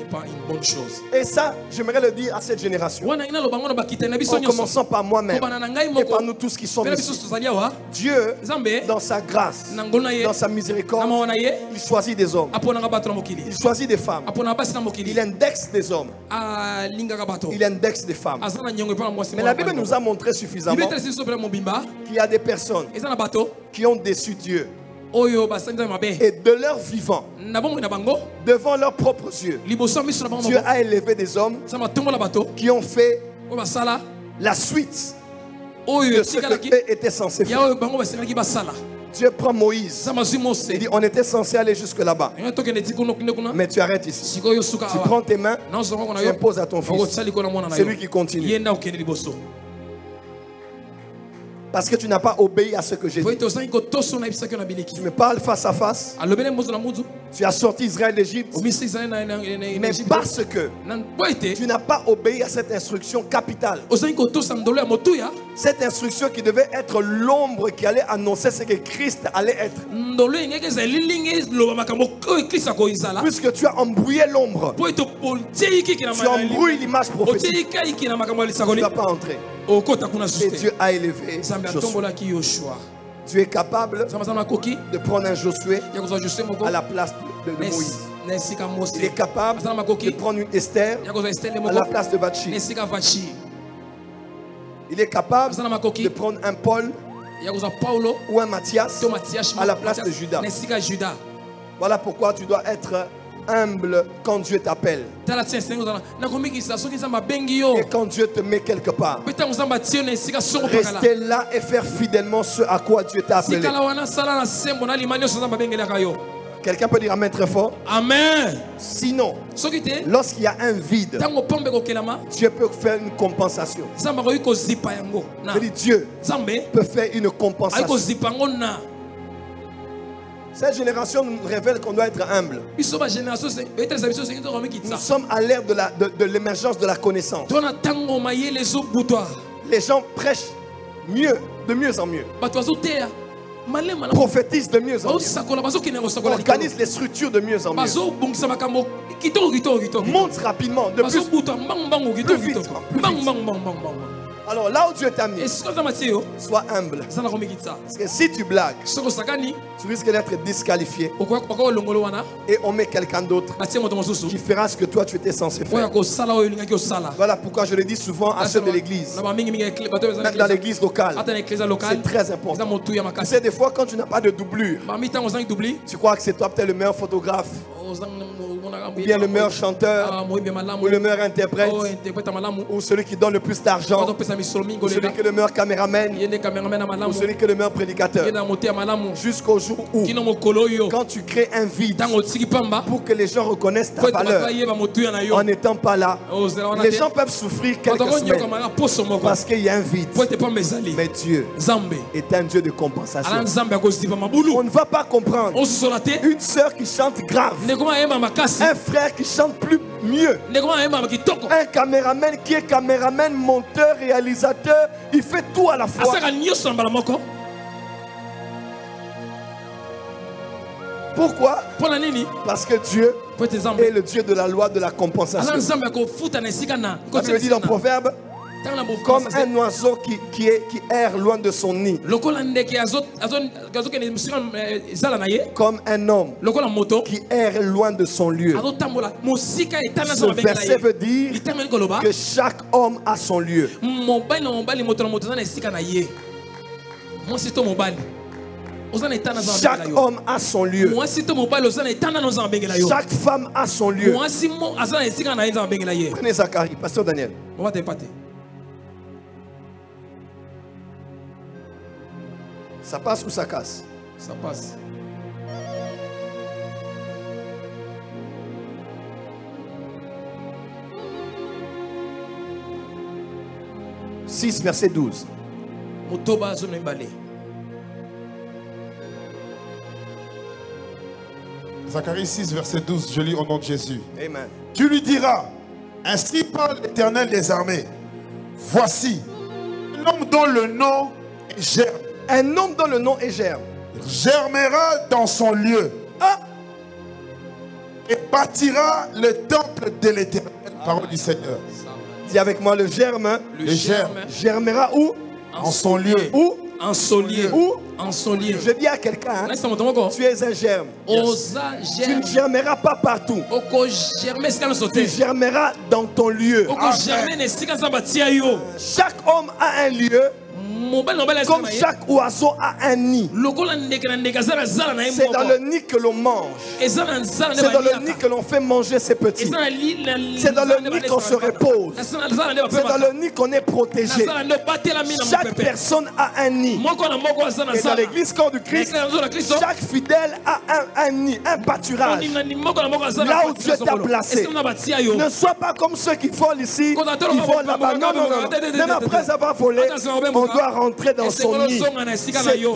pas une bonne chose. Et ça, j'aimerais le dire à cette génération. En commençant par moi-même et par nous tous qui sommes ici. Dieu, dans sa grâce, dans sa miséricorde, il choisit des hommes. Il choisit des femmes. Il indexe des hommes. Il indexe des femmes. Mais la Bible nous a montré suffisamment qu'il y a des personnes qui ont déçu Dieu. Et de leur vivant, devant leurs propres yeux, Dieu a élevé des hommes qui ont fait la suite de ce que Dieu était censé faire. Dieu prend Moïse. Il dit, on était censé aller jusque là-bas. Mais tu arrêtes ici. Tu prends tes mains, tu imposes à ton fils. C'est lui qui continue. Parce que tu n'as pas obéi à ce que j'ai dit. Tu me parles face à face. Tu as sorti Israël d'Égypte. Mais parce que tu n'as pas obéi à cette instruction capitale. Cette instruction qui devait être l'ombre qui allait annoncer ce que Christ allait être. Puisque tu as embrouillé l'ombre. Tu embrouilles l'image prophétique. Tu ne vas pas entrer. Et Dieu a élevé Josué. Dieu est capable de prendre un Josué à la place de Moïse. Il est capable de prendre une Esther à la place de Vachi. Il est capable de prendre un Paul ou un Matthias à la place de Judas. Voilà pourquoi tu dois être humble quand Dieu t'appelle. Et quand Dieu te met quelque part, rester là et faire fidèlement ce à quoi Dieu t'a appelé. Quelqu'un peut dire amen très fort? Amen. Sinon, lorsqu'il y a un vide, Dieu peut faire une compensation. Dieu peut faire une compensation. Cette génération nous révèle qu'on doit être humble. Nous sommes à l'ère de l'émergence de la connaissance. Les gens prêchent mieux, de mieux en mieux. Prophétisent de mieux en mieux. Organisent les structures de mieux en mieux. Monte rapidement, de plus vite. Alors là où Dieu t'a mis, sois humble. Parce que si tu blagues, tu risques d'être disqualifié. Et on met quelqu'un d'autre qui fera ce que toi tu étais censé faire. Voilà pourquoi je le dis souvent à ceux de l'église. Même dans l'église locale, c'est très important. Tu sais, des fois quand tu n'as pas de doublure, tu crois que c'est toi peut-être le meilleur photographe, ou bien le meilleur chanteur, ou le meilleur interprète, ou celui qui donne le plus d'argent, ou celui qui est le meilleur caméraman, ou celui qui est le meilleur prédicateur. Jusqu'au jour où, quand tu crées un vide pour que les gens reconnaissent ta valeur en n'étant pas là, les gens peuvent souffrir quelques semaines parce qu'il y a un vide. Mais Dieu est un Dieu de compensation. On ne va pas comprendre une sœur qui chante grave, un frère qui chante plus mieux, un caméraman qui est caméraman, monteur, réalisateur, il fait tout à la fois. Pourquoi? Parce que Dieu est le Dieu de la loi de la compensation. Quand tu le dis dans Proverbe, comme un oiseau qui erre loin de son nid, comme un homme qui erre loin de son lieu. Ce verset veut dire que chaque homme a son lieu. Chaque homme a son lieu. Chaque femme a son lieu. Prenez Zacharie, pasteur Daniel. Ça passe ou ça casse? Ça passe. « 6 verset 12. Zacharie 6 verset 12, je lis au nom de Jésus. Amen. Tu lui diras, ainsi parle l'Éternel des armées. Voici un homme dont le nom est germe. Un homme dont le nom est germe. Germera dans son lieu. Ah! et bâtira le temple de l'Éternel. Parole du Seigneur. Dis avec moi, le germe. Le germe germera où? En son lieu. Où? En son lieu. Où? En son lieu. Je dis à quelqu'un, tu es un germe. Tu ne germeras pas partout. Tu germeras dans ton lieu. Chaque homme a un lieu. Comme chaque oiseau a un nid. C'est dans le nid que l'on mange. C'est dans le nid que l'on fait manger ses petits. C'est dans le nid qu'on se repose. C'est dans le nid qu'on est protégé. Chaque personne a un nid. Et dans l'église corps du Christ, chaque fidèle a un nid, un pâturage. Là où Dieu t'a placé. Ne sois pas comme ceux qui volent ici, qui volent là-bas. Non, non, non. Même après avoir volé, on doit rentrer dans son nid. C'est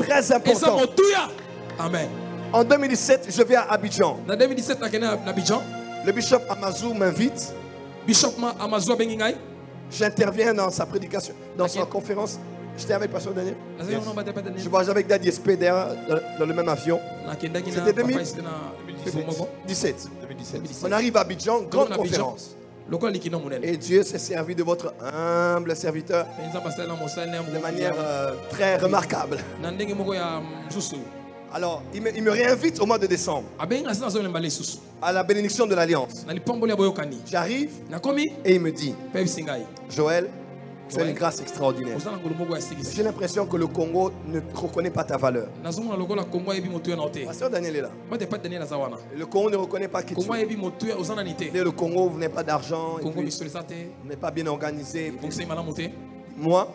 très important. Amen. En 2017, je vais à Abidjan. Le bishop Amazou m'invite. J'interviens dans sa prédication, dans sa conférence. J'étais avec Pasteur Daniel. Je voyage avec Daddy SP dans le même avion. C'était 2017. On arrive à Abidjan, grande conférence. Et Dieu s'est servi de votre humble serviteur de manière très remarquable. Alors, il me réinvite au mois de décembre à la bénédiction de l'Alliance. J'arrive et il me dit, Joël, tu as une grâce extraordinaire. J'ai l'impression que le Congo ne reconnaît pas ta valeur. Pasteur Daniel est là. Le Congo ne reconnaît pas qui tu es. Le Congo, vous n'avez pas d'argent, vous n'êtes pas bien organisé. Moi,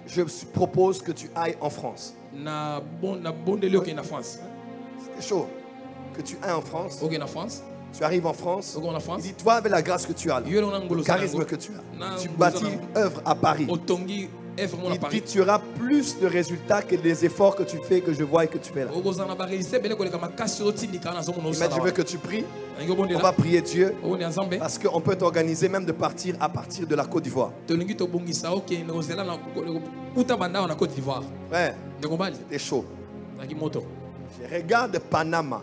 je propose que tu ailles en France. C'est chaud. Que tu ailles en France. Tu arrives en France. Il dit, toi, avec la grâce que tu as, le charisme que tu as, tu bâtis œuvre à Paris. Il dit, tu auras plus de résultats que les efforts que tu fais, que je vois et que tu fais là. Il m'a dit, je veux que tu pries. On va prier Dieu. Parce qu'on peut t'organiser même de partir à partir de la Côte d'Ivoire. Ouais, c'était chaud. Je regarde Panama.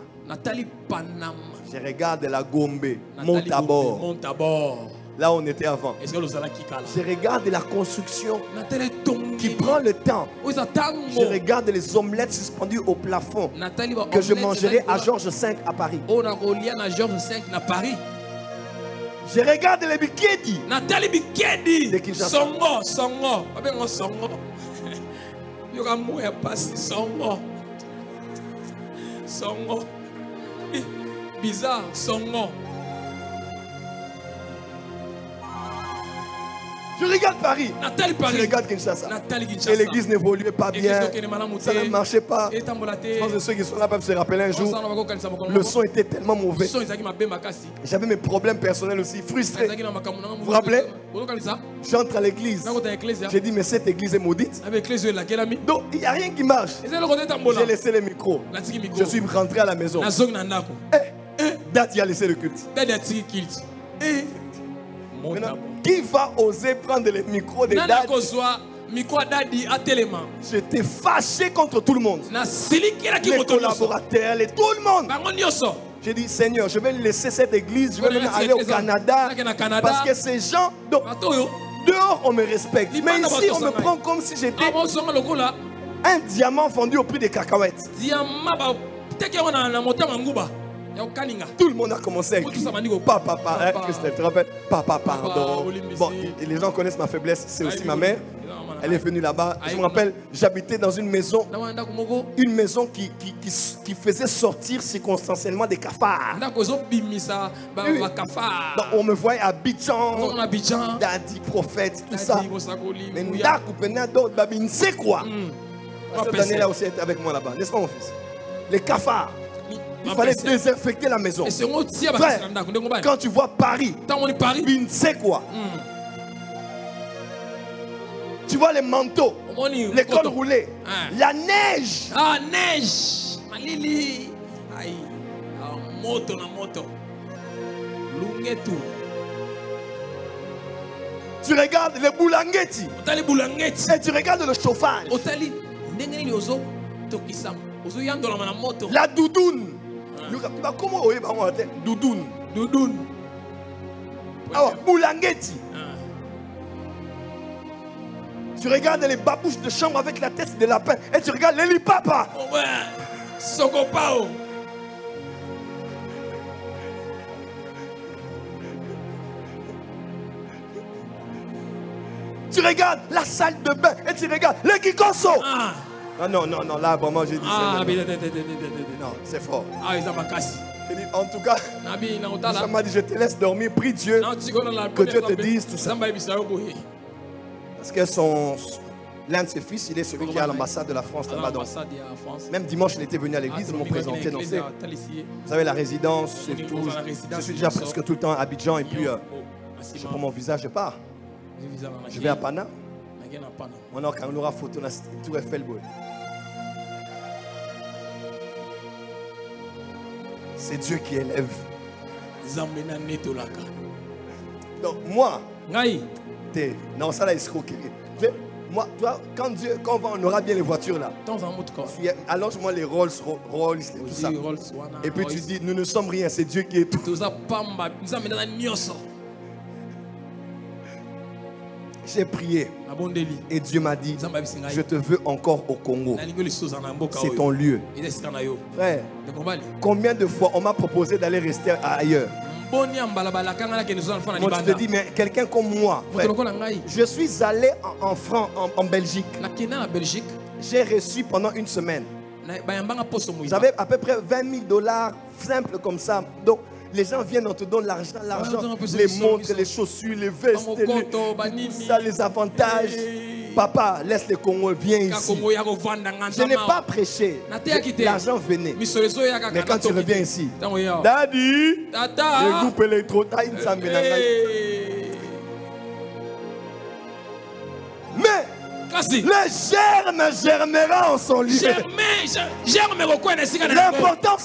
Je regarde la Gombe, Montabor. Là où on était avant. Je regarde la construction qui prend le temps. Je regarde les omelettes suspendues au plafond que je mangerai à Georges V à Paris. Je regarde les Bikedi. De Kinshasa. Bizarre, son nom. Je regarde Paris. Je regarde Kinshasa. Et l'église n'évoluait pas bien. Ça ne marchait pas. Je pense que ceux qui sont là peuvent se rappeler un jour. Le son était tellement mauvais. J'avais mes problèmes personnels aussi, frustré. Vous vous rappelez? J'entre à l'église. J'ai dit, mais cette église est maudite. Donc, il n'y a rien qui marche. J'ai laissé les micros. Je suis rentré à la maison. Dati a laissé le culte. Maintenant, qui va oser prendre les micros de Dadi? J'étais fâché contre tout le monde. Les collaborateurs, tout le monde. J'ai dit, Seigneur, je vais laisser cette église, je vais même aller au Canada. Parce que ces gens, donc, dehors on me respecte. Mais ici on me prend comme si j'étais un diamant fondu au prix des cacahuètes. Tout le monde a commencé à écrire. Papa, Christelle, tu te rappelles? Papa, pardon. Bon, les gens connaissent ma faiblesse, c'est aussi ma mère. Elle est venue là-bas. Je me rappelle, j'habitais dans une maison qui faisait sortir circonstanciellement des cafards. Donc, on me voyait à Abidjan, Dadi, prophète, tout ça. Mais c'est quoi? Pasteur Daniel a aussi été avec moi là-bas, n'est-ce pas mon fils? Les cafards. Il fallait désinfecter la maison. Frère, quand tu vois Paris, c'est quoi? Tu vois les manteaux, les cols roulés, la neige. Ah, neige. Malili. Aïe. Moto na moto. Lungetu. Tu regardes les boulangeti. Et tu regardes le chauffage. La doudoune. Comment on est Doudoun. Doudoun. Alors, Boulangeti. Tu regardes les babouches de chambre avec la tête de lapin et tu regardes les lipapa. Ouais. Sokopao. Tu regardes la salle de bain et tu regardes les Kikoso. Non, là vraiment j'ai dit non, c'est fort. En tout cas, ça m'a dit je te laisse dormir, prie Dieu, que Dieu te dise tout ça. Parce que l'un de ses fils, il est celui qui est à l'ambassade de la France là-bas. Même dimanche, il était venu à l'église, ils m'ont présenté. Vous savez, la résidence, et tout. Je suis déjà presque tout le temps à Abidjan et puis je prends mon visa, je pars. Je vais à Pana. On aura photo dans Tour Eiffel. C'est Dieu qui élève. Donc moi, non, ça là, escroquerie. Moi, toi, quand on aura bien les voitures là, allonge-moi les Rolls, et tout ça. Et puis tu dis, nous ne sommes rien, c'est Dieu qui est tout. J'ai prié et Dieu m'a dit, je te veux encore au Congo. C'est ton lieu. Frère, combien de fois on m'a proposé d'aller rester ailleurs? Moi je te dis, mais quelqu'un comme moi, frère, je suis allé en Belgique. J'ai reçu pendant une semaine. J'avais à peu près 20 000 $ simple comme ça. Donc les gens viennent, on te donne l'argent, les montres, les chaussures, les vestes, les avantages. Papa, laisse les Congos, viens ici. Je n'ai pas prêché. L'argent venait. Mais quand tu reviens ici, Daddy, le groupe électro, mais les germes germeront en son lieu. L'important,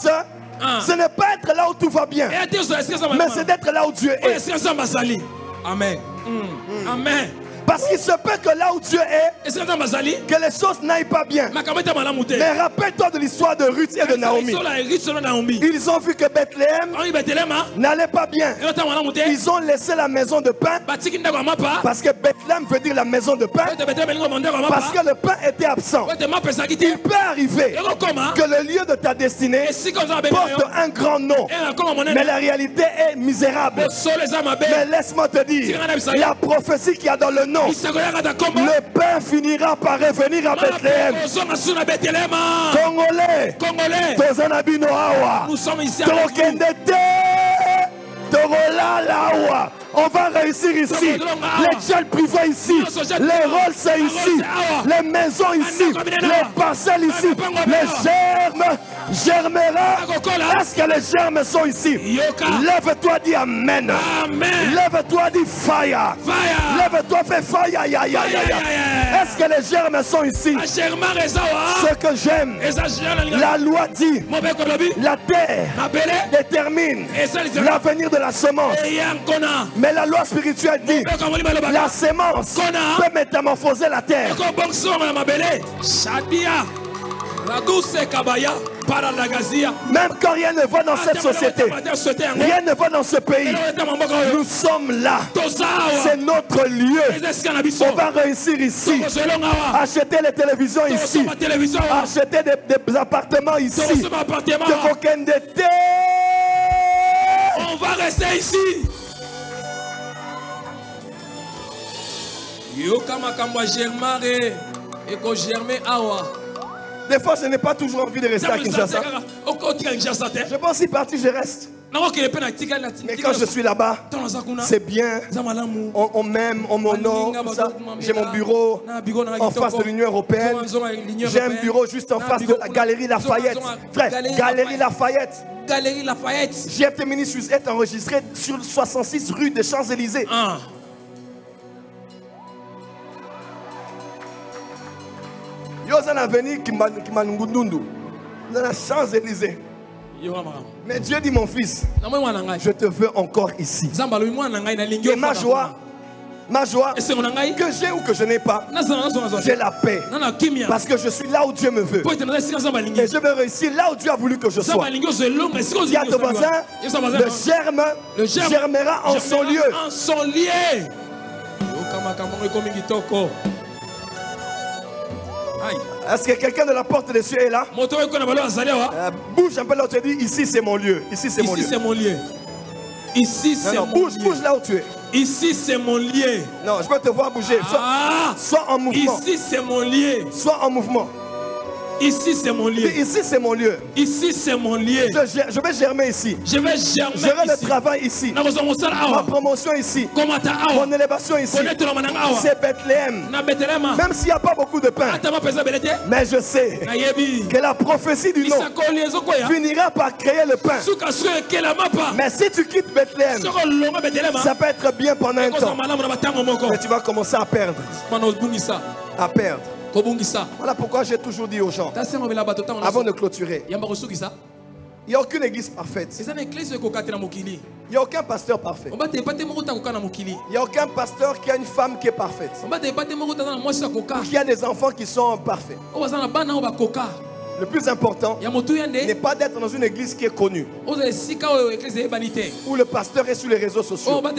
ce n'est pas être là où tout va bien, mais c'est d'être là où Dieu est. Amen. Amen. Parce qu'il se peut que là où Dieu est, que les choses n'aillent pas bien. Mais rappelle-toi de l'histoire de Ruth et de Naomi. Ils ont vu que Bethléem n'allait pas bien. Ils ont laissé la maison de pain. Parce que Bethléem veut dire la maison de pain. Parce que le pain était absent. Il peut arriver que le lieu de ta destinée porte un grand nom, mais la réalité est misérable. Mais laisse-moi te dire, la prophétie qu'il y a dans le nom, le pain finira par revenir à Bethléem. Congolais, nous sommes ici à on va réussir ici. Les jets privés ici. Les rôles c'est ici. Les maisons ici. Les parcelles ici. Les germes germeront. Est-ce que les germes sont ici? Lève-toi, dis Amen. Lève-toi, dis fire. Lève-toi, fais fire. Est-ce que les germes sont ici? Ce que j'aime, la loi dit, la terre détermine l'avenir de la semence. Mais la loi spirituelle dit, la semence peut métamorphoser la terre. Même quand rien ne va dans cette société, rien ne va dans ce pays, nous sommes là. C'est notre lieu. On va réussir ici. Acheter les télévisions ici. Acheter des appartements ici. On va rester ici. Des fois, je n'ai pas toujours envie de rester à Kinshasa. Je pense si parti, je reste. Mais quand je suis là-bas, c'est bien. On m'aime, on m'honore. J'ai mon bureau en face de l'Union européenne. J'ai un bureau juste en face de la Galerie Lafayette. Frère, Galerie Lafayette. GFT Ministries est enregistré sur 66 rue des Champs-Élysées. Yosan a venu qui m'a ngundundu. Dans la Champs-Élysées. Mais Dieu dit, mon fils, je te veux encore ici. Et ma joie, Ma joie, que j'ai ou que je n'ai pas, j'ai la paix. Parce que je suis là où Dieu me veut. Et je veux réussir là où Dieu a voulu que je sois. Dis à ton voisin, le germe germera en son lieu. Est-ce que quelqu'un de la porte des cieux est là? Bouge un peu là où tu dis, ici c'est mon lieu. Ici c'est mon lieu. Ici c'est mon lieu. Bouge là où tu es. Ici c'est mon lieu. Non, je peux te voir bouger. Sois en mouvement. Ici c'est mon lieu. Sois en mouvement. Ici c'est mon lieu. Ici c'est mon lieu. Ici c'est mon lieu. Je vais germer ici. Je vais germer ici. J'aurai le travail ici. Ma promotion ici. Mon élévation ici. C'est Bethléem. Même s'il n'y a pas beaucoup de pain. Mais je sais que la prophétie du nom finira par créer le pain. Mais si tu quittes Bethléem, ça peut être bien pendant un temps. Mais tu vas commencer à perdre. À perdre. Voilà pourquoi j'ai toujours dit aux gens, avant de clôturer, il n'y a aucune église parfaite. Il n'y a aucun pasteur parfait. Il n'y a aucun pasteur qui a une femme qui est parfaite. Qui a des enfants qui sont parfaits. Le plus important n'est pas d'être dans une église qui est connue, où le pasteur est sur les réseaux sociaux. Mais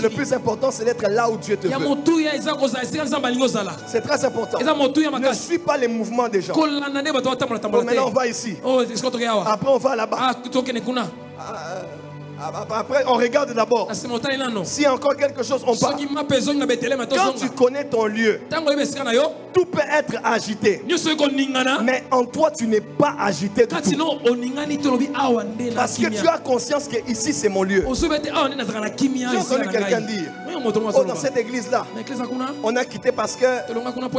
le plus important, c'est d'être là où Dieu te veut. C'est très important. Ne suis pas les mouvements des gens. Maintenant, on va ici. Après, on va là-bas. Après, on regarde d'abord. S'il y a encore quelque chose, on part. Quand tu connais ton lieu, tout peut être agité. Mais en toi, tu n'es pas agité du tout. Parce que tu as conscience que ici, c'est mon lieu. J'ai entendu quelqu'un dire, dans cette église-là, on a quitté parce que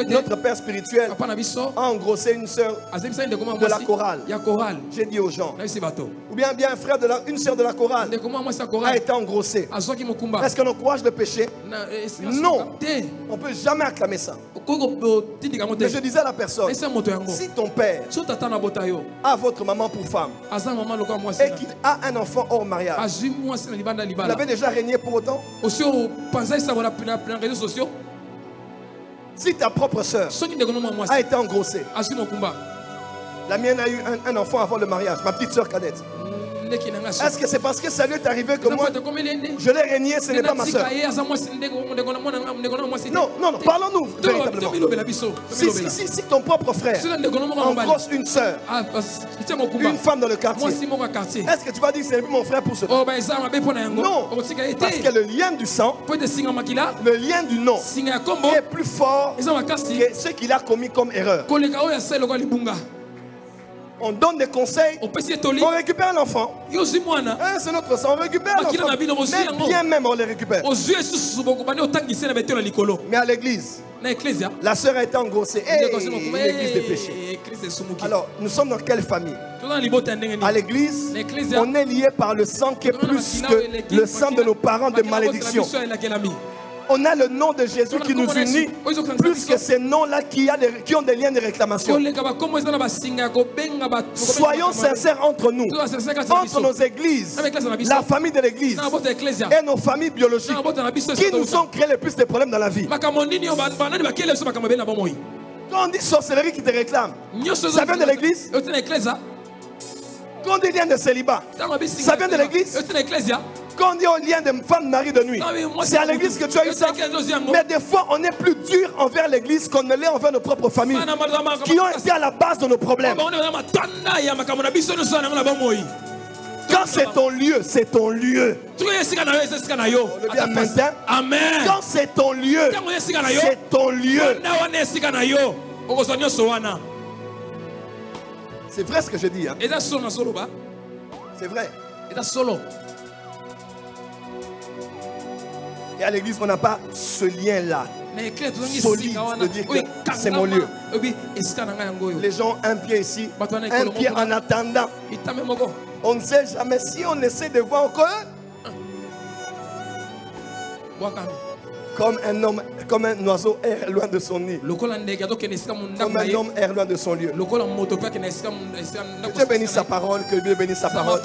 notre père spirituel a engrossé une sœur de la chorale. J'ai dit aux gens, ou bien un frère une sœur de la chorale a été engrossé. Est-ce qu'on encourage le péché? Non. On ne peut jamais acclamer ça. Mais je disais à la personne, si ton père a votre maman pour femme et qu'il a un enfant hors mariage, vous l'avez déjà régné pour autant? Si ta propre soeur a été engrossée, la mienne a eu un enfant avant le mariage, ma petite soeur cadette. Est-ce que c'est parce que ça lui est arrivé que moi je l'ai régné, ce n'est pas ma soeur? Non, parlons-nous véritablement. Si ton propre frère engrosse une soeur, une femme dans le quartier, est-ce que tu vas dire que ce n'est plus mon frère pour ce temps? Non, parce que le lien du sang, le lien du nom est plus fort que ce qu'il a commis comme erreur. On donne des conseils, on récupère l'enfant. C'est notre sang, on récupère l'enfant. Mais bien même on les récupère. Mais à l'église, la sœur a été engrossée. L'église des péchés. Alors, nous sommes dans quelle famille? À l'église, on est lié par le sang qui est plus que le sang de nos parents de malédiction. On a le nom de Jésus qui nous unit plus que ces noms-là qui ont des liens de réclamation. Soyons sincères entre nous, entre nos églises, la famille de l'église et nos familles biologiques qui nous ont créé le plus de problèmes dans la vie. Quand on dit sorcellerie qui te réclame, ça vient de l'église. Quand on dit lien de célibat, ça vient de l'église. Quand on dit au lien de femme mari de nuit, c'est à l'église que tu as eu ça. Mais des fois, on est plus dur envers l'église qu'on ne l'est envers nos propres familles, qui ont été à la base de nos problèmes. Quand c'est ton lieu, c'est ton lieu. Amen. Quand c'est ton lieu, c'est ton lieu. C'est vrai ce que je dis. Hein? C'est vrai. Et à l'église, on n'a pas ce lien-là solide de dire que c'est mon lieu. Les gens, un pied ici, un pied en attendant. On ne sait jamais si on essaie de voir encore. Comme un homme, comme un oiseau erre loin de son nid. Comme un homme erre loin de son lieu. Que Dieu bénisse sa parole, que Dieu bénisse sa parole.